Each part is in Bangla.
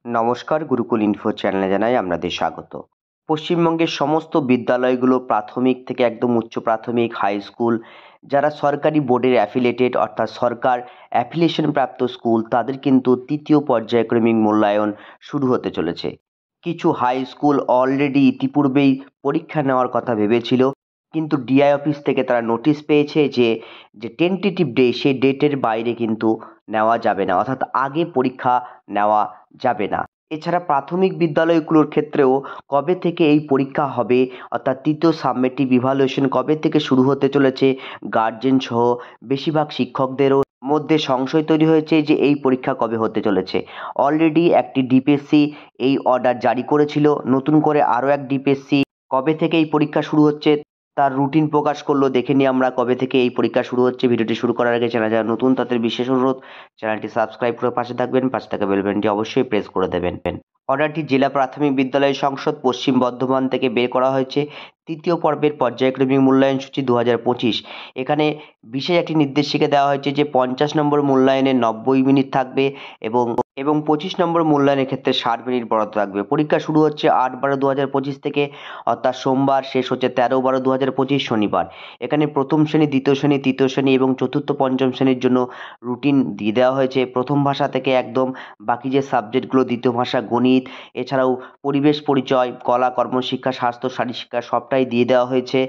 নমস্কার, গুরুকুল ইনফো চ্যানেলে জানাই আপনাদের স্বাগত। পশ্চিমবঙ্গের সমস্ত বিদ্যালয়গুলো প্রাথমিক থেকে একদম উচ্চ প্রাথমিক, হাই স্কুল, যারা সরকারি বোর্ডের অ্যাফিলিয়েটেড অর্থাৎ সরকার অ্যাফিলিয়েশন প্রাপ্ত স্কুল, তাদের কিন্তু তৃতীয় পর্যায়ক্রমিক মূল্যায়ন শুরু হতে চলেছে। কিছু হাই স্কুল অলরেডি ইতিপূর্বেই পরীক্ষা নেওয়ার কথা ভেবেছিল, কিন্তু ডিআই অফিস থেকে তারা নোটিশ পেয়েছে যে টেন্টেটিভ ডে, সেই ডেটের বাইরে কিন্তু নেওয়া যাবে না, অর্থাৎ আগে পরীক্ষা নেওয়া যাবে না। এছাড়া প্রাথমিক বিদ্যালয়গুলোর ক্ষেত্রেও কবে থেকে এই পরীক্ষা হবে, অর্থাৎ তৃতীয় সাবমেটিভ ইভালুয়েশন কবে থেকে শুরু হতে চলেছে, গার্জেন সহ বেশিরভাগ শিক্ষকদেরও মধ্যে সংশয় তৈরি হয়েছে যে এই পরীক্ষা কবে হতে চলেছে। অলরেডি একটি ডিপিএসসি এই অর্ডার জারি করেছিল, নতুন করে আরও এক ডিপিএসসি কবে থেকে এই পরীক্ষা শুরু হচ্ছে তার রুটিন প্রকাশ করলো। দেখে নিই আমরা কবে থেকে এই পরীক্ষা শুরু হচ্ছে। ভিডিওটি শুরু করার আগে চ্যানেল যারা নতুন তাদের বিশেষ অনুরোধ, চ্যানেলটি সাবস্ক্রাইব করে পাশে থাকবেন, পাশে থাকা বেল বাটনটি অবশ্যই প্রেস করে দেবেন। অর্ডারটি জেলা প্রাথমিক বিদ্যালয় সংসদ পশ্চিম বর্ধমান থেকে বের করা হয়েছে। তৃতীয় পর্বের পর্যায়ক্রমিক মূল্যায়ন সূচি 2025। এখানে বিশেষ একটি নির্দেশিকা দেওয়া হয়েছে যে 50 নম্বর মূল্যায়নে 90 মিনিট থাকবে এবং 25 নম্বর মূল্যায়নের ক্ষেত্রে 60 মিনিট বরাদ্দ থাকবে। পরীক্ষা শুরু হচ্ছে 8/12/2025 থেকে, অর্থাৎ সোমবার, শেষ হচ্ছে 13/12/2025 শনিবার। এখানে প্রথম শ্রেণী, দ্বিতীয় শ্রেণী, তৃতীয় শ্রেণী এবং চতুর্থ পঞ্চম শ্রেণীর জন্য রুটিন দিয়ে দেওয়া হয়েছে। প্রথম ভাষা থেকে একদম বাকি যে সাবজেক্টগুলো, দ্বিতীয় ভাষা, গণিত, এছাড়াও পরিবেশ পরিচয়, কলা, কর্মশিক্ষা, স্বাস্থ্য, শারীরশিক্ষা সবটাই দিয়ে দেওয়া হয়েছে।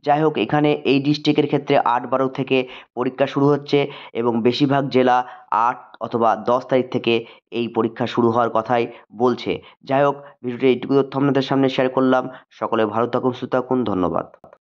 যাই হোক, এখানে এই ডিস্ট্রিক্টের ক্ষেত্রে 8/12 থেকে পরীক্ষা শুরু হচ্ছে এবং বেশিরভাগ জেলা 8 অথবা 10 তারিখ থেকে এই পরীক্ষা শুরু হওয়ার কথাই বলছে। যাই হোক, ভিডিওটি এইটুকু তথ্য আপনাদের সামনে শেয়ার করলাম। সকলে ভালো থাকুন, সুস্থ থাকুন, ধন্যবাদ।